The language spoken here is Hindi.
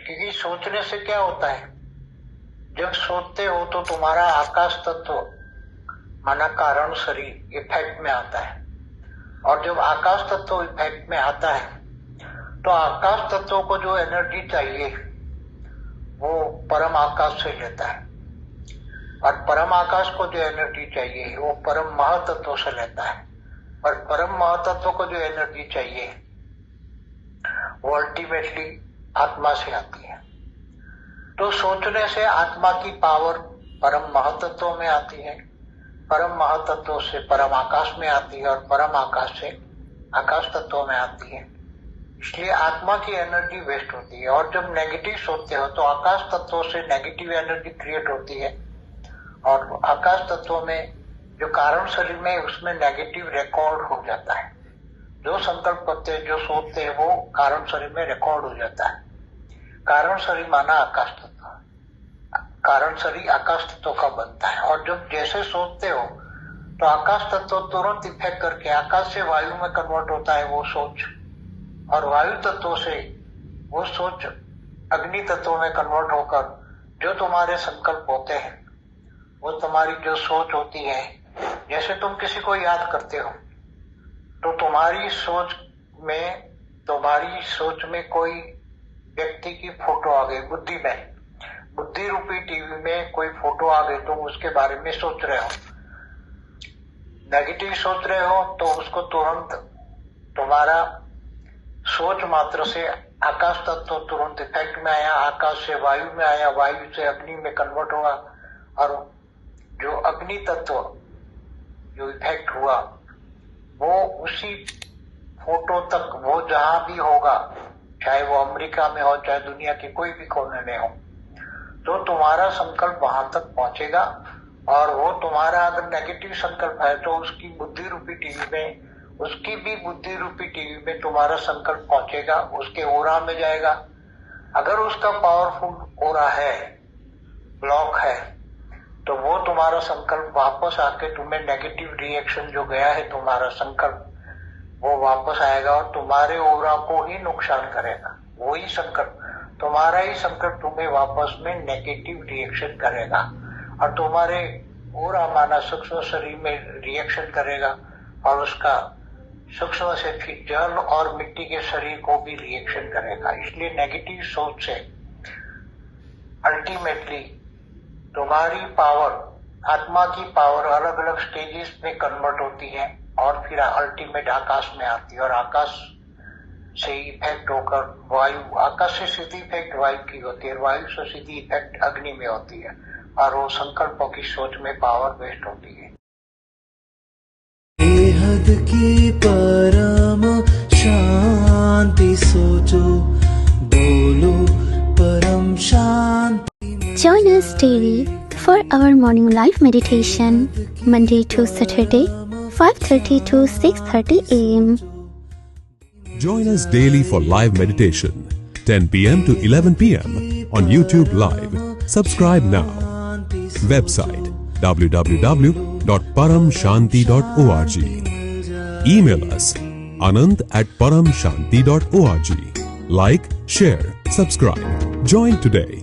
क्योंकि सोचने से क्या होता है, जब सोचते हो तो तुम्हारा आकाश तत्व माना कारण शरीर इफेक्ट में आता है, और जब आकाश तत्व इफेक्ट में आता है तो आकाश तत्व को जो एनर्जी चाहिए वो परम आकाश से लेता है, और परम आकाश को जो एनर्जी चाहिए वो परम महातत्व से लेता है, और परम महातत्व को जो एनर्जी चाहिए वो अल्टीमेटली आत्मा से आती है। तो सोचने से आत्मा की पावर परम महातत्व में आती है, परम महातत्व से परम आकाश में आती है, और परम आकाश से आकाश तत्व में आती है। इसलिए आत्मा की एनर्जी वेस्ट होती है, और जब नेगेटिव सोचते हो तो आकाश तत्व से नेगेटिव एनर्जी क्रिएट होती है, और आकाश तत्व में जो कारण शरीर में उसमें नेगेटिव रिकॉर्ड हो जाता है। जो संकल्प करते हैं, जो सोचते हैं, वो कारण शरीर में रिकॉर्ड हो जाता है। कारण शरीर माना आकाश तत्व, कारण शरीर आकाश तत्व का बनता है, और जब जैसे सोचते हो तो आकाश तत्व तुरंत इफेक्ट करके आकाश से वायु में कन्वर्ट होता है वो सोच, और वायु तत्व से वो सोच अग्नि तत्व में कन्वर्ट होकर जो तुम्हारे संकल्प होते हैं, वो तुम्हारी जो सोच होती है, जैसे तुम किसी को याद करते हो तो तुम्हारी सोच में कोई व्यक्ति की फोटो आ गई, बुद्धि रूपी टीवी में कोई फोटो आ गई, तुम उसके बारे में सोच रहे हो, नेगेटिव सोच रहे हो, तो उसको तुरंत तुम्हारा सोच मात्र से आकाश तत्व तुरंत इफेक्ट में आया, आकाश से वायु में आया, वायु से अग्नि में कन्वर्ट हुआ, और जो अग्नि तत्व जो इफेक्ट हुआ वो उसी फोटो तक, वो जहां भी होगा, चाहे वो अमेरिका में हो चाहे दुनिया के कोई भी कोने में हो, तो तुम्हारा संकल्प वहां तक पहुंचेगा, और वो तुम्हारा अगर नेगेटिव संकल्प है तो उसकी बुद्धि रूपी टीवी में, उसकी भी बुद्धि रूपी टीवी में तुम्हारा संकल्प पहुंचेगा, उसके ओरा में जाएगा। अगर उसका पावरफुल ओरा है, ब्लॉक है, तो वो तुम्हारा संकल्प वापस आके तुम्हें नेगेटिव रिएक्शन जो गया है तुम्हारा संकल्प, वो वापस आएगा और तुम्हारे ओरा को ही नुकसान करेगा। वही संकल्प, तुम्हारा ही संकल्प तुम्हें वापस में नेगेटिव रिएक्शन करेगा, और तुम्हारे ओरा माना सूक्ष्म शरीर में रिएक्शन करेगा, और उसका सूक्ष्म से फिर जल और मिट्टी के शरीर को भी रिएक्शन करेगा। इसलिए नेगेटिव सोच से अल्टीमेटली तुम्हारी पावर, आत्मा की पावर अलग अलग स्टेजेस में कन्वर्ट होती है, और फिर अल्टीमेट आकाश में आती है, और आकाश से इफेक्ट होकर वायु, आकाश से सीधी इफेक्ट वायु की होती है, वायु से सीधी इफेक्ट अग्नि में होती है, और वो संकल्पों की सोच में पावर वेस्ट होती है। बेहद की परम शांति सोचो, बोलो परम शांति। Join us daily for our morning live meditation, Monday to Saturday, 5:30 to 6:30 a.m. Join us daily for live meditation, 10 p.m. to 11 p.m. on YouTube Live. Subscribe now. Website www.paramshanti.org. Email us anant@paramshanti.org. Like, share, subscribe. Join today.